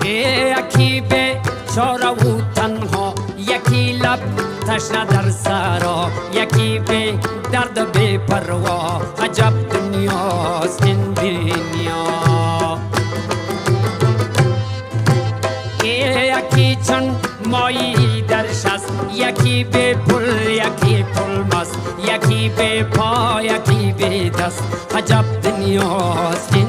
یکی به چاره و تنها، یکی لب تشنه در سرا، یکی به درد بی پروا. عجب دنیاست این دنیا. یکی چون مایی در شست، یکی به پل، یکی پل مست، یکی به پا، یکی به دست. عجب دنیاست این